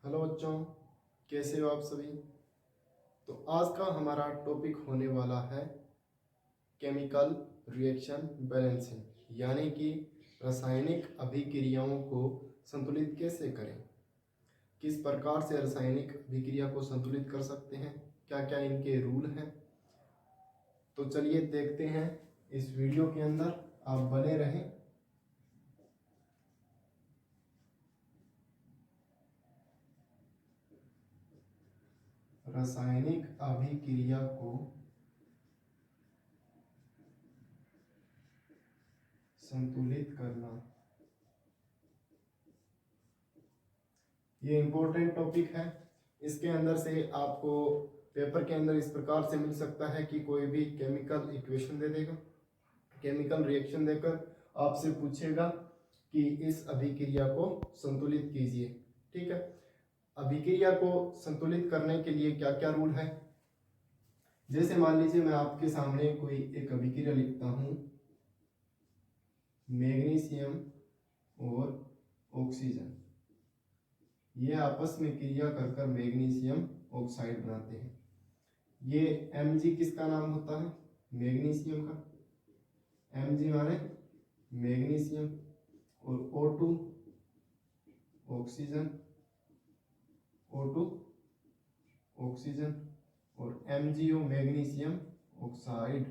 Hello बच्चों, कैसे हो आप सभी। तो आज का हमारा टॉपिक होने वाला है केमिकल रिएक्शन बैलेंसिंग, यानी कि रासायनिक अभिक्रियाओं को संतुलित कैसे करें, किस प्रकार से रासायनिक अभिक्रिया को संतुलित कर सकते हैं, क्या क्या इनके रूल हैं। तो चलिए देखते हैं इस वीडियो के अंदर, आप बने रहें। रासायनिक अभिक्रिया को संतुलित करना, ये इम्पोर्टेंट टॉपिक है। इसके अंदर से आपको पेपर के अंदर इस प्रकार से मिल सकता है कि कोई भी केमिकल इक्वेशन दे देगा, केमिकल रिएक्शन देकर आपसे पूछेगा कि इस अभिक्रिया को संतुलित कीजिए। ठीक है, अभिक्रिया को संतुलित करने के लिए क्या क्या रूल है। जैसे मान लीजिए मैं आपके सामने कोई एक अभिक्रिया लिखता हूं, मैग्नीशियम और ऑक्सीजन, ये आपस में क्रिया कर कर मैग्नीशियम ऑक्साइड बनाते हैं। ये Mg किसका नाम होता है, मैग्नीशियम का, Mg माने मैग्नीशियम, और O2 ऑक्सीजन, O2 ऑक्सीजन, और MgO magnesium oxide,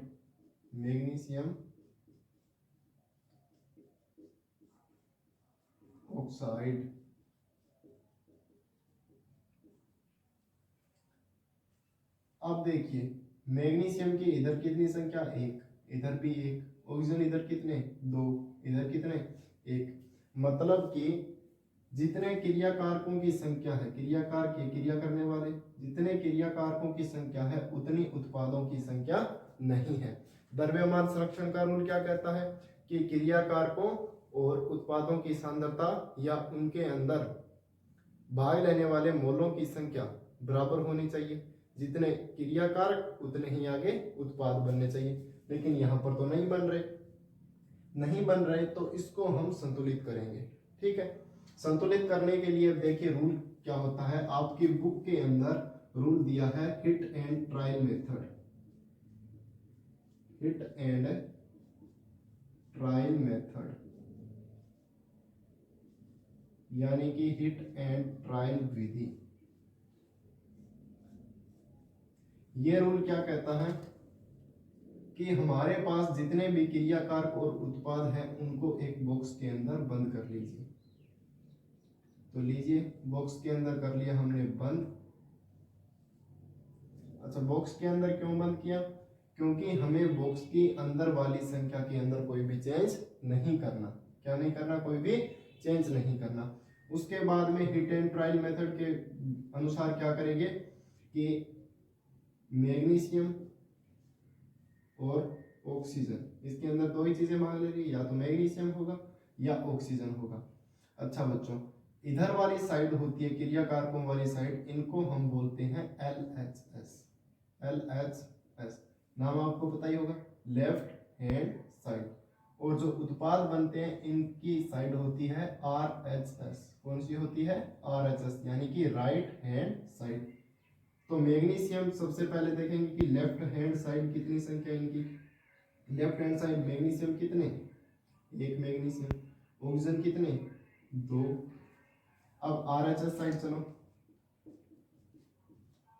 magnesium oxide. अब देखिए, मैग्नीशियम की इधर कितनी संख्या, एक, इधर भी एक, ऑक्सीजन इधर कितने, दो, इधर कितने, एक। मतलब कि जितने क्रियाकारकों की संख्या है, क्रियाकार के क्रिया करने वाले जितने क्रियाकारकों की संख्या है उतनी उत्पादों की संख्या नहीं है। द्रव्यमान संरक्षण का रूल क्या कहता है कि क्रियाकारकों और उत्पादों की सांद्रता या उनके अंदर भाग लेने वाले मोलों की संख्या बराबर होनी चाहिए। जितने क्रियाकारक उतने ही आगे उत्पाद बनने चाहिए, लेकिन यहाँ पर तो नहीं बन रहे, तो इसको हम संतुलित करेंगे। ठीक है, संतुलित करने के लिए देखिए रूल क्या होता है। आपकी बुक के अंदर रूल दिया है hit and trial method, hit and trial method, यानी कि हिट एंड ट्रायल विधि। ये रूल क्या कहता है कि हमारे पास जितने भी क्रियाकारक और उत्पाद हैं उनको एक बॉक्स के अंदर बंद कर लीजिए। तो लीजिए, बॉक्स के अंदर कर लिया हमने बंद। अच्छा, बॉक्स के अंदर क्यों बंद किया, क्योंकि हमें बॉक्स की अंदर वाली संख्या के अंदर कोई भी चेंज नहीं करना। क्या नहीं करना, कोई भी चेंज नहीं करना। उसके बाद में हिट एंड ट्रायल मेथड के अनुसार क्या करेंगे कि मैग्नीशियम और ऑक्सीजन, इसके अंदर दो ही चीजें मांग ले रही है, या तो मैग्नीशियम होगा या ऑक्सीजन होगा। अच्छा बच्चों, इधर वाली साइड होती है क्रियाकारकों वाली साइड, इनको हम बोलते हैं LHS। LHS नाम आपको पता ही होगा, लेफ्ट हैंड साइड। और जो उत्पाद बनते हैं इनकी साइड होती है RHS। कौन सी होती है, RHS, यानी कि राइट हैंड साइड। तो मैग्नीशियम सबसे पहले देखेंगे कि लेफ्ट हैंड साइड कितनी संख्या इनकी, लेफ्ट हैंड साइड मैग्नीशियम कितने, एक मैग्नीशियम, ऑक्सीजन कितने, दो। अब RHS साइड चलो,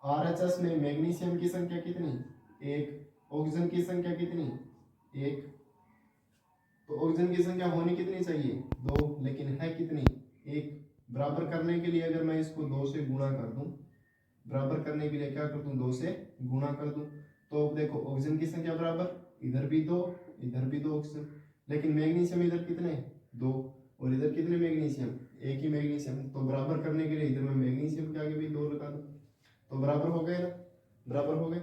RHS में मैग्नीशियम की संख्या कितनी, एक, ऑक्सीजन की संख्या कितनी, एक। तो ऑक्सीजन की संख्या होनी कितनी चाहिए, दो, लेकिन है कितनी, एक। बराबर करने के लिए अगर मैं इसको दो से गुणा कर दूं, बराबर करने के लिए क्या कर दूं, दो से गुणा कर दूं, तो अब देखो ऑक्सीजन की संख्या बराबर, इधर भी दो, इधर भी दो ऑक्सीजन, लेकिन मैग्नीशियम इधर कितने, दो, और इधर कितने मैग्नीशियम, एक ही मैग्नीशियम। तो बराबर करने के लिए इधर मैं मैग्नीशियम के आगे भी दो लगा दूं, तो बराबर हो गए ना, बराबर हो गए।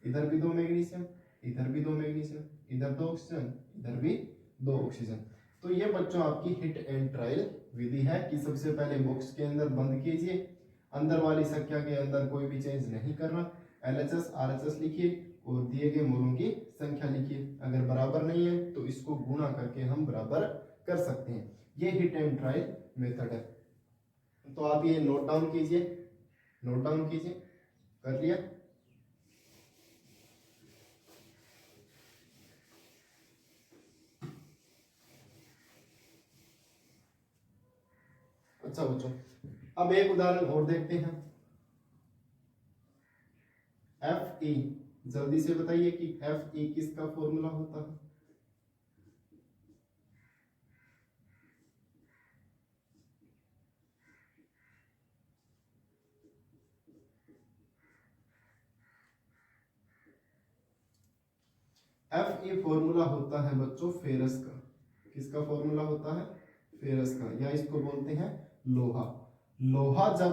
इधर भी दो मैग्नीशियम, इधर भी दो मैग्नीशियम, इधर दो ऑक्सीजन, इधर भी दो ऑक्सीजन। तो ये बच्चों आपकी हिट एंड ट्रायल विधि है कि सबसे पहले बॉक्स के अंदर बंद कीजिए, अंदर वाली संख्या के अंदर कोई भी चेंज नहीं करना, LHS RHS लिखिए और दिए गए मोलों की संख्या लिखिए। अगर बराबर नहीं है तो इसको गुणा करके हम बराबर कर सकते हैं। ये हिट एंड ट्रायल मेथड है। तो आप ये नोट डाउन कीजिए, नोट डाउन कीजिए। कर लिया? अच्छा बच्चों, अब एक उदाहरण और देखते हैं। एफ ई, जल्दी से बताइए कि एफ ई किसका फॉर्मूला होता है? एफ ई फॉर्मूला होता है बच्चों फेरस का। किसका फॉर्मूला होता है? फेरस का, या इसको बोलते हैं लोहा। लोहा जब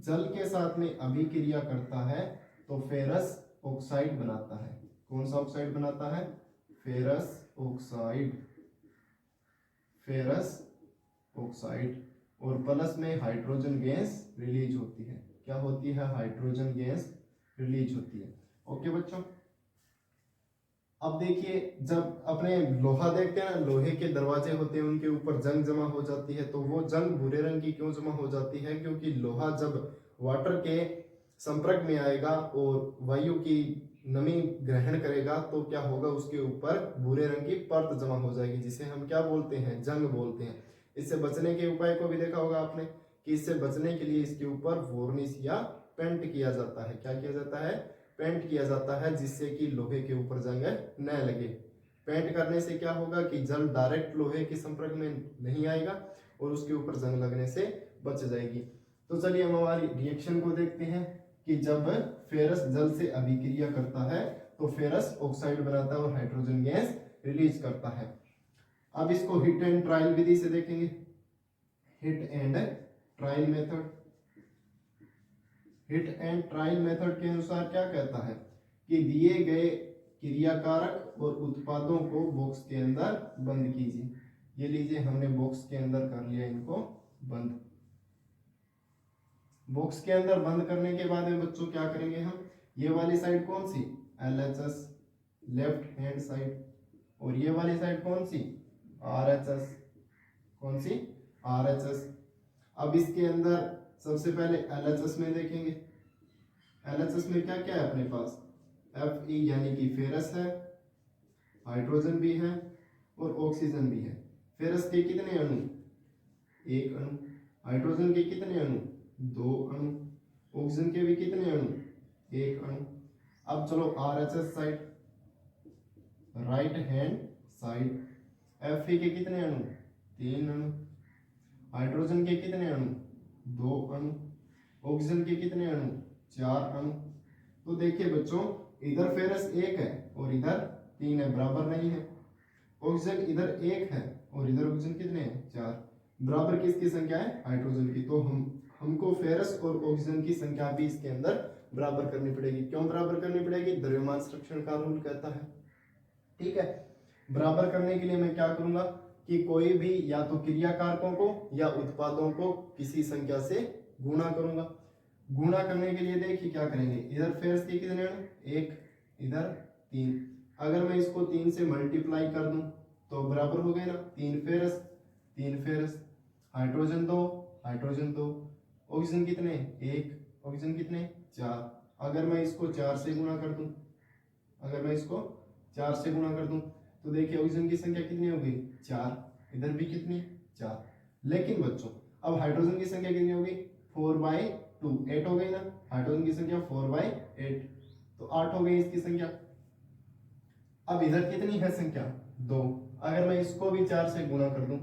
जल के साथ में अभिक्रिया करता है तो फेरस ऑक्साइड बनाता है। कौन सा ऑक्साइड बनाता है? Ferrous oxide, ferrous oxide. और प्लस में हाइड्रोजन गैस रिलीज होती है। क्या होती है? हाइड्रोजन गैस रिलीज होती है। ओके बच्चों, अब देखिए, जब अपने लोहा देखते हैं ना, लोहे के दरवाजे होते हैं, उनके ऊपर जंग जमा हो जाती है। तो वो जंग भूरे रंग की क्यों जमा हो जाती है? क्योंकि लोहा जब वाटर के संपर्क में आएगा और वायु की नमी ग्रहण करेगा तो क्या होगा? उसके ऊपर भूरे रंग की परत जमा हो जाएगी, जिसे हम क्या बोलते हैं? जंग बोलते हैं। इससे बचने के उपाय को भी देखा होगा आपने कि इससे बचने के लिए इसके ऊपर वॉर्निश या पेंट किया जाता है। क्या किया जाता है? पेंट किया जाता है, जिससे कि लोहे के ऊपर जंग न लगे। पेंट करने से क्या होगा कि जल डायरेक्ट लोहे के संपर्क में नहीं आएगा और उसके ऊपर जंग लगने से बच जाएगी। तो चलिए हम हमारी रिएक्शन को देखते हैं कि जब फेरस जल से अभिक्रिया करता है तो फेरस ऑक्साइड बनाता है और हाइड्रोजन गैस रिलीज करता है। अब इसको हिट एंड ट्रायल विधि से देखेंगे। Hit and trial method. Hit and trial method के अनुसार क्या कहता है कि दिए गए क्रियाकारक और उत्पादों को बॉक्स के अंदर बंद कीजिए। ये लीजिए, हमने बॉक्स के अंदर कर लिया इनको बंद। बॉक्स के अंदर बंद करने के बाद में बच्चों क्या करेंगे हम? ये वाली साइड कौन सी? LHS, left hand side. और ये वाली साइड कौन सी? RHS। कौन सी? RHS। अब इसके अंदर सबसे पहले LHS में देखेंगे। LHS में क्या क्या है अपने पास? Fe यानी कि फेरस है, हाइड्रोजन भी है और ऑक्सीजन भी है। फेरस के कितने अणु? एक अणु। हाइड्रोजन के कितने अणु? दो अणु। ऑक्सीजन के भी कितने अणु? एक अणु। अब चलो RHS side, right hand side. Fe के कितने अणु? तीन अणु। हाइड्रोजन के कितने अणु? दो अणु। ऑक्सीजन के कितने अणु? चार अणु। तो देखिए बच्चों, इधर फेरस एक है और इधर तीन है, बराबर नहीं है। ऑक्सीजन इधर एक है और इधर ऑक्सीजन कितने हैं? चार। बराबर किसकी संख्या है? हाइड्रोजन की। तो हमको फेरस और ऑक्सीजन की संख्या भी इसके अंदर बराबर करनी पड़ेगी। क्यों बराबर करनी पड़ेगी? द्रव्यमान संरक्षण का रूल कहता है। ठीक है, बराबर करने के लिए मैं क्या करूंगा कि कोई भी या तो क्रिया कारकों को या उत्पादों को किसी संख्या से गुणा करूंगा। गुणा करने के लिए देखिए क्या करेंगे, इधर फेरस के कितने अणु? एक, इधर तीन। अगर मैं इसको तीन से मल्टीप्लाई कर दूं तो बराबर हो गए ना? तीन फेरस, तीन फेरस। हाइड्रोजन दो, हाइड्रोजन दो। ऑक्सीजन कितने? एक। ऑक्सीजन कितने? चार। अगर मैं इसको चार से गुणा कर दूं, अगर मैं इसको चार से गुणा कर दूं तो देखिए ऑक्सीजन की संख्या कितनी हो गई? चार। इधर भी कितनी? चार। लेकिन बच्चों अब हाइड्रोजन की संख्या कितनी होगी? 4/2, 8 हो गई ना? हाइड्रोजन की संख्या 4/8, तो 8 हो गई इसकी संख्या। अब इधर कितनी है संख्या? 2। अगर मैं इसको भी 4 से गुणा कर दूं,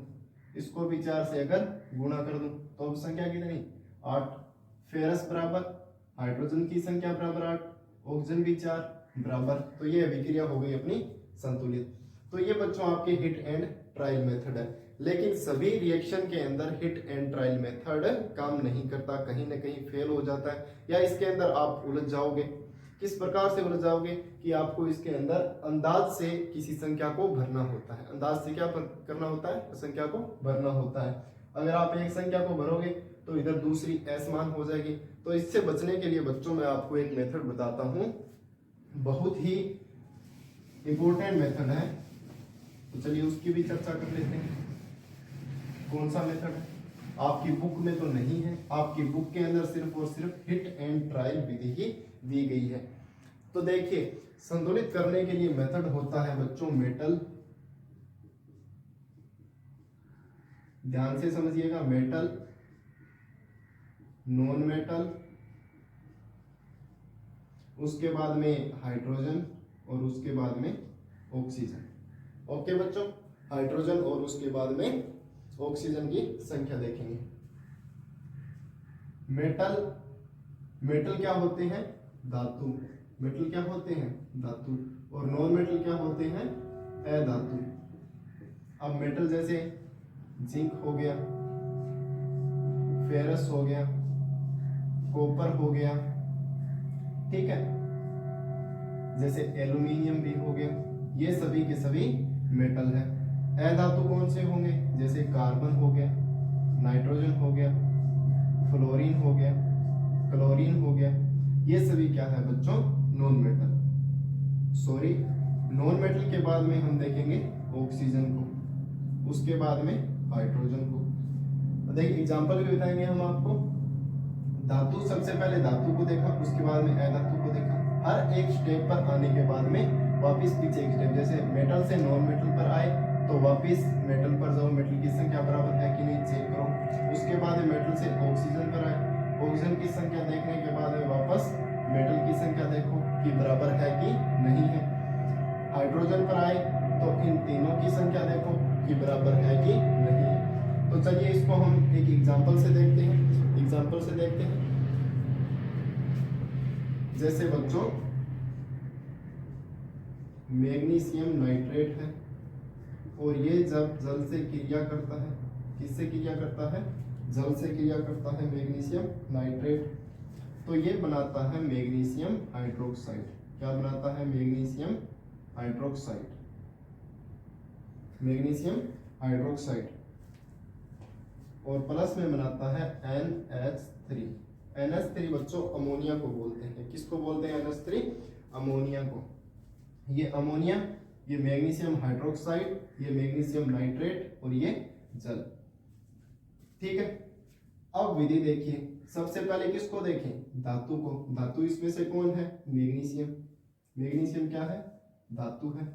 इसको भी 4 से अगर गुणा कर दूं तो अब संख्या कितनी? 8। फेरस बराबर हाइड्रोजन की संख्या बराबर 8, ऑक्सीजन भी 4 बराबर। तो ये अभिक्रिया हो गई अपनी संतुलित। तो ये बच्चों आपके हिट एंड ट्रायल मेथड है। लेकिन सभी रिएक्शन के अंदर हिट एंड ट्रायल मेथड काम नहीं करता, कहीं ना कहीं फेल हो जाता है, या इसके अंदर आप उलझ जाओगे। किस प्रकार से उलझ जाओगे कि आपको इसके अंदर अंदाज से किसी संख्या को भरना होता है। अंदाज से क्या करना होता है? संख्या को भरना होता है। अगर आप एक संख्या को भरोगे तो इधर दूसरी असमान हो जाएगी। तो इससे बचने के लिए बच्चों मैं आपको एक मेथड बताता हूं, बहुत ही इंपॉर्टेंट मेथड है। तो चलिए उसकी भी चर्चा कर लेते हैं। कौन सा मेथड है? आपकी बुक में तो नहीं है, आपकी बुक के अंदर सिर्फ और सिर्फ हिट एंड ट्रायल विधि ही दी गई है। तो देखिए संतुलित करने के लिए मेथड होता है बच्चों मेटल, ध्यान से समझिएगा, मेटल, नॉन मेटल, उसके बाद में हाइड्रोजन और उसके बाद में ऑक्सीजन। ओके बच्चों, हाइड्रोजन और उसके बाद में ऑक्सीजन की संख्या देखेंगे। मेटल, मेटल क्या होते हैं? धातु। मेटल क्या होते हैं? धातु। और नॉन मेटल क्या होते हैं? अधातु। अब मेटल जैसे जिंक हो गया, फेरस हो गया, कॉपर हो गया, ठीक है, जैसे एल्यूमिनियम भी हो गया, ये सभी के सभी मेटल है। अधातु कौन से होंगे? जैसे कार्बन हो गया, नाइट्रोजन हो गया, फ्लोरीन हो गया, क्लोरीन हो गया, ये सभी क्या है बच्चों? Non metal. Sorry, non metal के बाद में हम देखेंगे ऑक्सीजन को, उसके बाद में हाइड्रोजन को। देखिए एग्जांपल भी बताएंगे हम आपको। धातु, सबसे पहले धातु को देखा, उसके बाद में अधातु को देखा। हर एक स्टेप पर आने के बाद में वापस पीछे एक स्टेप, जैसे मेटल से नॉन मेटल पर आए तो वापस मेटल पर जाओ, मेटल की संख्या बराबर है कि नहीं चेक करो। उसके बाद मेटल से ऑक्सीजन पर आए, ऑक्सीजन की संख्या देखने के बाद में वापस मेटल की संख्या देखो कि बराबर है कि नहीं है। हाइड्रोजन पर आए तो इन तीनों की संख्या देखो कि बराबर है कि नहीं है। तो चलिए इसको हम एक एग्जांपल से देखते हैं। एग्जांपल से देखते हैं, जैसे बच्चों मैग्नीशियम नाइट्रेट है और ये जब जल से क्रिया करता है, किससे क्रिया करता है? जल से क्रिया करता है मैग्नीशियम नाइट्रेट, तो ये बनाता है मैग्नीशियम हाइड्रोक्साइड। क्या बनाता है? Magnesium hydroxide, magnesium hydroxide. और प्लस में बनाता है NH3। NH3 बच्चों अमोनिया को बोलते हैं। किसको बोलते हैं NH3? अमोनिया को। ये अमोनिया, ये मैग्नीशियम हाइड्रोक्साइड, ये मैग्नीशियम नाइट्रेट और ये जल, ठीक है। अब विधि देखिए, सबसे पहले किसको देखें? धातु को। धातु इसमें से कौन है? मैग्नीशियम। मैग्नीशियम क्या है? धातु है।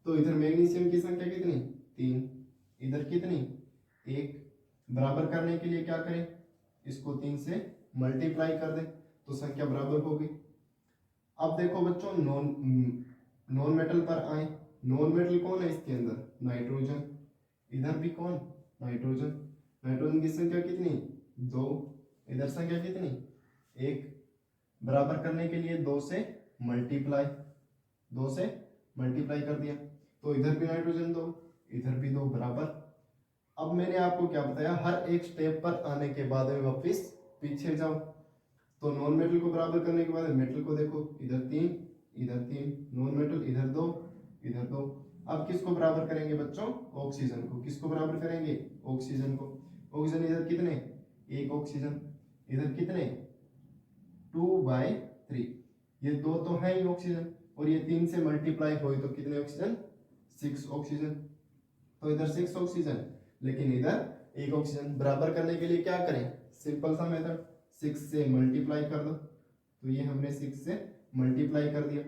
तो इधर मैग्नीशियम की संख्या कितनी? 3। इधर कितनी? 1। बराबर करने के लिए क्या करें? इसको 3 से मल्टीप्लाई कर दें तो संख्या बराबर होगी। अब देखो बच्चों नॉन मेटल पर आए। नॉन मेटल कौन है इसके अंदर? नाइट्रोजन। इधर भी कौन? नाइट्रोजन। नाइट्रोजन की संख्या कितनी? 2। इधर संख्या कितनी? 1। बराबर करने के लिए 2 से मल्टीप्लाई कर दिया तो इधर भी नाइट्रोजन 2, इधर भी 2, बराबर। अब मैंने आपको क्या बताया? हर एक स्टेप पर आने के बाद में वापस पीछे जाओ। तो नॉन मेटल को बराबर करने के बाद मेटल को देखो, इधर 3, इधर 3, नॉन मेटल इधर 2, इधर 2। अब किसको बराबर करेंगे बच्चों? ऑक्सीजन को। किसको बराबर करेंगे? ऑक्सीजन को। ऑक्सीजन इधर कितने? 1 ऑक्सीजन। इधर कितने? 2/3। ये 2 तो है ही ऑक्सीजन, और ये 3 से मल्टीप्लाई हुए तो कितने ऑक्सीजन? 6 ऑक्सीजन। तो इधर 6 ऑक्सीजन, लेकिन इधर 1 ऑक्सीजन। बराबर करने के लिए क्या करें? सिंपल सा मेथड, 6 से मल्टीप्लाई कर दो। तो ये हमने 6 से मल्टीप्लाई कर दिया।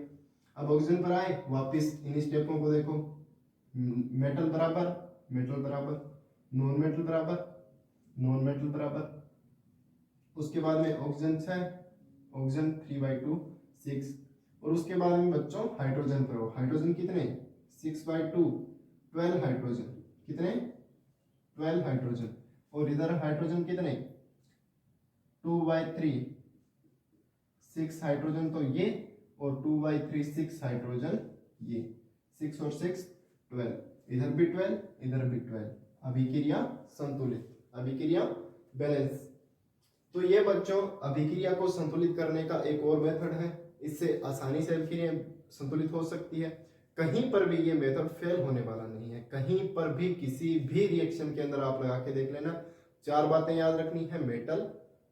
अब ऑक्सीजन पर आए, वापस इन स्टेपों को देखो। मेटल बराबर, मेटल बराबर, नॉन मेटल बराबर, नॉन मेटल बराबर। उसके बाद में ऑक्सीजन 6, ऑक्सीजन 3/2, 6। और उसके बाद में बच्चों हाइड्रोजन पर हो। हाइड्रोजन कितने? 6/2, 12 हाइड्रोजन। कितने? 12 हाइड्रोजन। और इधर हाइड्रोजन कितने? 2/3, 6 हाइड्रोजन तो ये, और 2/3 6 हाइड्रोजन ये। 6 और 6 12, इधर भी 12, इधर भी 12। अभिक्रिया संतुलित, अभिक्रिया बैलेंस। तो ये बच्चों अभिक्रिया को संतुलित करने का एक और मेथड है। इससे आसानी से अभिक्रिया संतुलित हो सकती है। कहीं पर भी ये मेथड फेल होने वाला नहीं है। कहीं पर भी किसी भी रिएक्शन के अंदर आप लगा के देख लेना। 4 बातें याद रखनी है: मेटल,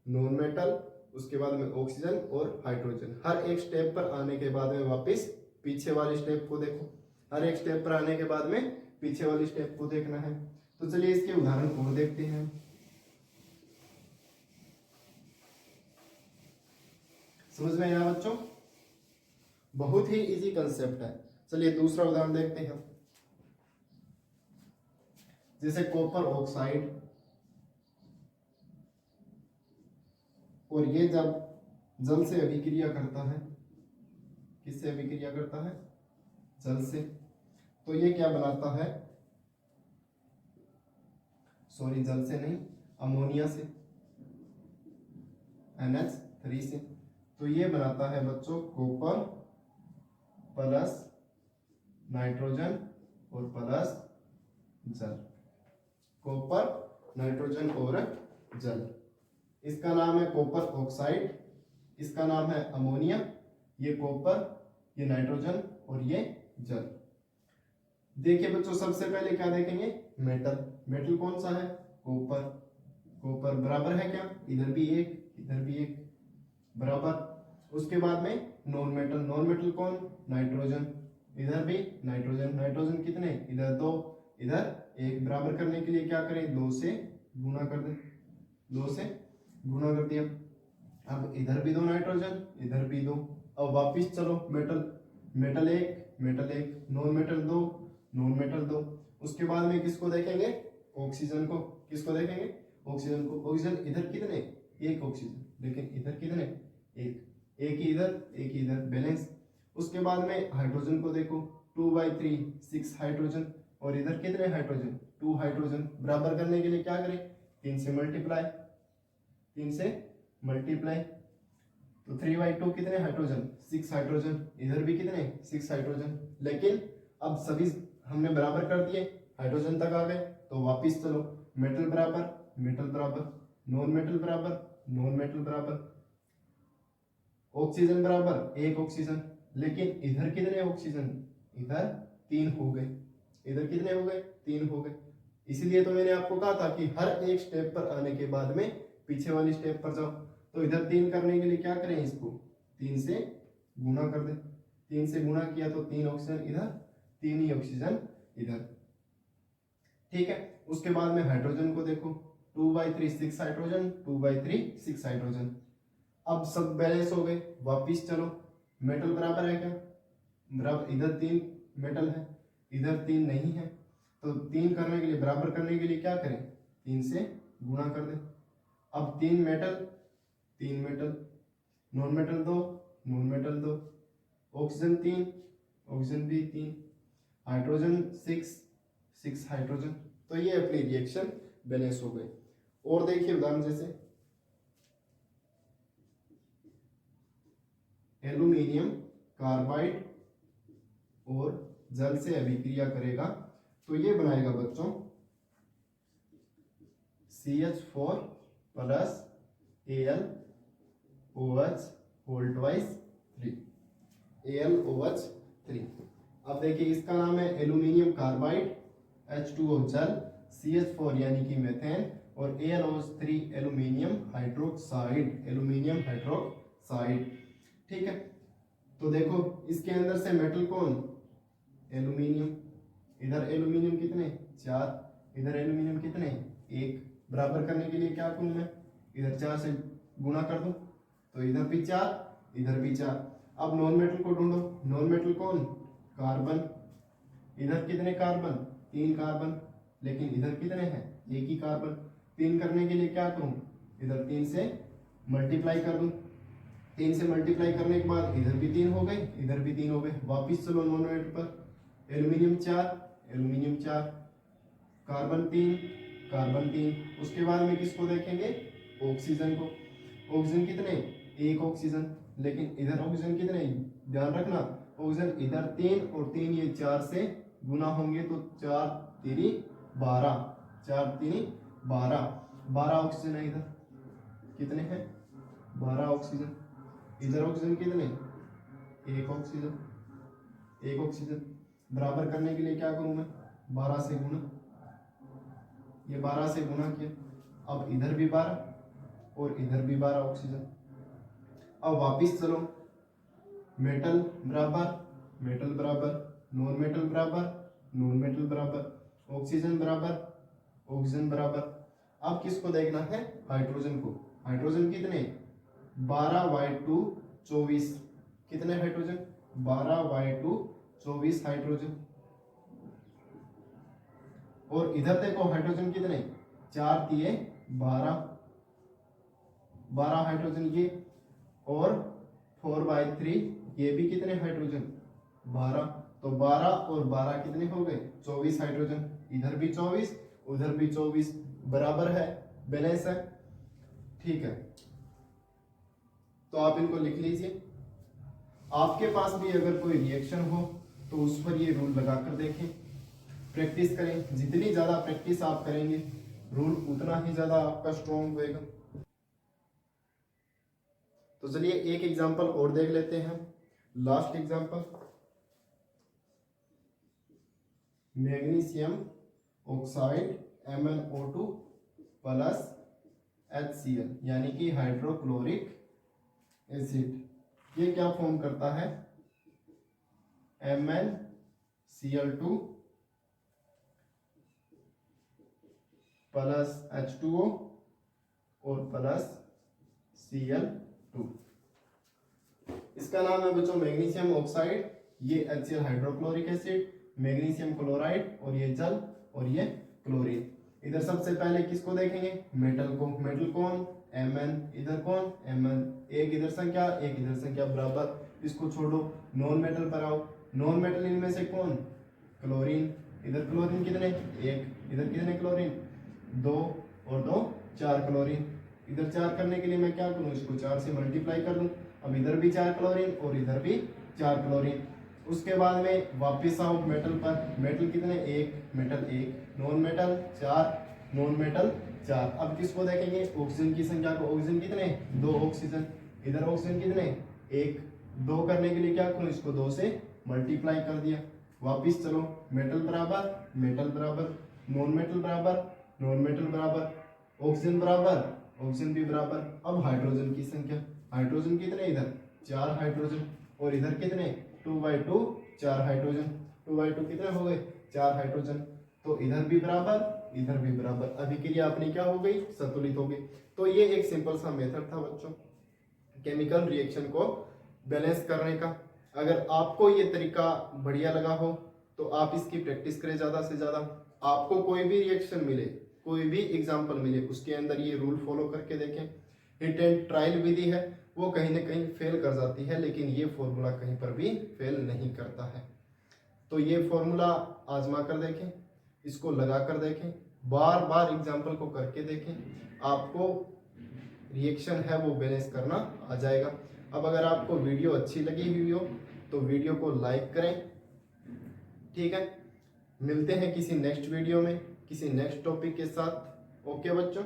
नॉन मेटल, उसके बाद में ऑक्सीजन और हाइड्रोजन। हर एक स्टेप पर आने के बाद में वापस पीछे वाले स्टेप को देखो। हर एक स्टेप पर आने के बाद में पीछे वाली स्टेप को देखना है। तो चलिए इसके उदाहरण को देखते हैं। समझ में आया बच्चों? बहुत ही इजी कंसेप्ट है। चलिए दूसरा उदाहरण देखते हैं। जैसे कॉपर ऑक्साइड, और ये जब जल से अभिक्रिया करता है, किससे अभिक्रिया करता है? जल से। तो ये क्या बनाता है? सॉरी, जल से नहीं, अमोनिया से, NH3 से। तो ये बनाता है बच्चों कॉपर प्लस नाइट्रोजन और प्लस जल। कॉपर, नाइट्रोजन और जल। इसका नाम है कॉपर ऑक्साइड, इसका नाम है अमोनिया। ये कॉपर, ये नाइट्रोजन और ये जल। देखिए बच्चों, सबसे पहले क्या देखेंगे? मेटल। मेटल कौन सा है? कॉपर। कॉपर बराबर है क्या? इधर भी एक, इधर भी एक, बराबर। उसके बाद में नॉन मेटल। नॉन मेटल कौन? नाइट्रोजन। इधर भी नाइट्रोजन। नाइट्रोजन कितने? इधर दो, इधर एक। बराबर करने के लिए क्या करें? दो से गुना कर दें। दो से गुना कर दिया। अब इधर भी दो नाइट्रोजन, इधर भी दो। अब वापिस चलो मेटल। मेटल एक, मेटल एक, नॉन मेटल दो, नॉन मेटल दो। उसके बाद में किसको देखेंगे? ऑक्सीजन को। किसको देखेंगे? ऑक्सीजन को। ऑक्सीजन इधर कितने? एक ऑक्सीजन, लेकिन इधर कितने? एक। एक ही इधर, एक ही इधर, बैलेंस। उसके बाद में हाइड्रोजन को देखो, 2/3, 6 हाइड्रोजन। और इधर कितने हाइड्रोजन? 2 हाइड्रोजन। बराबर करने के लिए क्या करें? 3 से मल्टीप्लाई, 3 से मल्टीप्लाई। तो 3/2 कितने हाइड्रोजन? 6 हाइड्रोजन। इधर भी कितने? 6 हाइड्रोजन। लेकिन अब सभी हमने बराबर कर दिए, हाइड्रोजन तक आ गए। तो वापिस चलो, मेटल बराबर, मेटल बराबर, नॉन मेटल बराबर, नॉन मेटल बराबर, ऑक्सीजन बराबर, एक ऑक्सीजन। लेकिन इधर कितने ऑक्सीजन? इधर 3 हो गए। इधर कितने हो गए? 3 हो गए। इसीलिए तो मैंने आपको कहा था कि हर एक स्टेप पर आने के बाद में पीछे वाली स्टेप पर जाओ। तो इधर 3 करने के लिए क्या करें? इसको 3 से गुना कर दें। 3 से गुना किया तो 3 ऑक्सीजन इधर, 3 ही ऑक्सीजन इधर। ठीक है। उसके बाद में हाइड्रोजन को देखो, 2/3, 6 हाइड्रोजन, 2/3, 6 हाइड्रोजन। अब सब बैलेंस हो गए। वापिस चलो, मेटल बराबर है क्या? बराबर। इधर 3 मेटल है, इधर 3 नहीं है। तो 3 करने के लिए, बराबर करने के लिए क्या करें? 3 से गुणा कर दें। अब 3 metal, 3 metal, non metal 2, non metal 2, oxygen 3, oxygen भी 3, हाइड्रोजन 6, 6 हाइड्रोजन। तो ये अपनी रिएक्शन बैलेंस हो गई। और देखिए उदाहरण जैसे एल्यूमिनियम कार्बाइड और जल से अभिक्रिया करेगा तो ये बनाएगा बच्चों CH4 plus AlOH whole twice 3, AlOH3। अब देखिए इसका नाम है एल्यूमिनियम कार्बाइड, H2O जल, CH4 यानी कि मेथेन, और AlOH3 aluminium hydroxide, aluminium hydroxide. ठीक है। तो देखो इसके अंदर से मेटल कौन? एल्यूमिनियम। इधर एल्यूमिनियम कितने? 4, इधर एल्यूमिनियम कितने? 1। बराबर करने के लिए क्या करूं मैं? इधर 4 से गुणा कर दूं। तो इधर भी 4, इधर भी 4। अब नॉन मेटल को ढूंढो। नॉन मेटल कौन? कार्बन। इधर कितने कार्बन? 3 कार्बन। लेकिन इधर कितने हैं? 1 ही कार्बन। 3 करने के लिए क्या करूं? इधर 3 से मल्टीप्लाई कर दूं। 3 से मल्टीप्लाई करने के बाद इधर भी 3 हो गए, इधर भी 3 हो गए। वापिस चलो नॉन मेटल पर। Aluminium 4, aluminium 4, carbon 3, carbon 3। उसके बाद में किसको देखेंगे? ऑक्सीजन को। ऑक्सीजन कितने? 1 ऑक्सीजन। लेकिन इधर ऑक्सीजन कितने? ध्यान रखना, ऑक्सीजन इधर 3 और 3 ये 4 से गुना होंगे तो 4 3 12, 4 3 12, 12 ऑक्सीजन है इधर। कितने हैं? 12 ऑक्सीजन। इधर ऑक्सीजन कितने? 1 ऑक्सीजन, 1 ऑक्सीजन। बराबर करने के लिए क्या करूं मैं? 12 से गुना। ये 12 से गुना किया। अब इधर भी 12 और इधर भी 12 ऑक्सीजन। अब वापिस चलो, मेटल बराबर, मेटल बराबर, नॉन मेटल बराबर, नॉन मेटल बराबर, ऑक्सीजन बराबर, ऑक्सीजन बराबर। अब किसको देखना है? हाइड्रोजन को। हाइड्रोजन कितने? 12/2 24, कितने हाइड्रोजन 12y2 24 हाइड्रोजन। और इधर देखो हाइड्रोजन कितने 4 दिए 12 हाइड्रोजन ये। और 4/3 ये भी कितने हाइड्रोजन 12। तो 12 और 12 कितने हो गए 24 हाइड्रोजन। इधर भी 24 उधर भी 24 बराबर है, बैलेंस है। ठीक है, तो आप इनको लिख लीजिए। आपके पास भी अगर कोई रिएक्शन हो तो उस पर ये रूल लगाकर देखें, प्रैक्टिस करें। जितनी ज्यादा प्रैक्टिस आप करेंगे रूल उतना ही ज्यादा आपका स्ट्रॉन्ग होएगा। तो चलिए एक एग्जांपल और देख लेते हैं, last example. Magnesium oxide MnO2 plus HCl यानी कि हाइड्रोक्लोरिक एसिड। ये क्या फॉर्म करता है MnCl2 प्लस H2O और प्लस Cl2। इसका नाम है बच्चों मैग्नीशियम ऑक्साइड, ये HCl hydrochloric acid, magnesium chloride और ये जल और ये क्लोरीन। इधर सबसे पहले किसको देखेंगे मेटल को। मेटल कौन Mn, इधर कौन Mn, एक इधर संख्या एक इधर संख्या बराबर। इसको छोड़ो, नॉन मेटल पर आओ। नॉन मेटल इनमें से कौन क्लोरीन। इधर क्लोरीन कितने एक, इधर कितने क्लोरीन 2 और 2 4 क्लोरीन। इधर 4 करने के लिए मैं क्या करूं इसको 4 से मल्टीप्लाई कर दूं। अब इधर भी 4 क्लोरीन और इधर भी 4 क्लोरीन। उसके बाद में वापस आओ मेटल पर। मेटल कितने एक, मेटल एक, नॉन मेटल 4, नॉन मेटल 4। अब किसको देखेंगे ऑक्सीजन की संख्या को। ऑक्सीजन कितने 2 ऑक्सीजन, इधर ऑक्सीजन कितने 1। 2 करने के लिए क्या करूं इसको 2 से मल्टीप्लाई कर दिया। वापिस चलो मेटल बराबर मेटल बराबर, नॉन मेटल बराबर नॉन मेटल बराबर, ऑक्सीजन बराबर ऑक्सीजन भी बराबर। अब हाइड्रोजन की संख्या, हाइड्रोजन कितने इधर 4 हाइड्रोजन और इधर कितने 2/2 4 हाइड्रोजन। 2/2 कितने हो गए 4 हाइड्रोजन। तो इधर भी बराबर इधर भी बराबर। अभिक्रिया अपनी क्या हो गई संतुलित हो गई। तो ये एक सिंपल सा मेथड था बच्चों केमिकल रिएक्शन को बैलेंस करने का। अगर आपको ये तरीका बढ़िया लगा हो तो आप इसकी प्रैक्टिस करें ज्यादा से ज्यादा। आपको कोई भी रिएक्शन मिले, कोई भी एग्जाम्पल मिले, उसके अंदर ये रूल फॉलो करके देखें। हिट एंड ट्रायल विधि है, वो कहीं ना कहीं फेल कर जाती है, लेकिन ये फॉर्मूला कहीं पर भी फेल नहीं करता है। तो ये फॉर्मूला आजमा कर देखें, इसको लगा कर देखें, बार बार एग्जाम्पल को करके देखें, आपको रिएक्शन है वो बैलेंस करना आ जाएगा। अब अगर आपको वीडियो अच्छी लगी हुई हो तो वीडियो को लाइक करें। ठीक है, मिलते हैं किसी नेक्स्ट वीडियो में किसी नेक्स्ट टॉपिक के साथ। ओके बच्चों।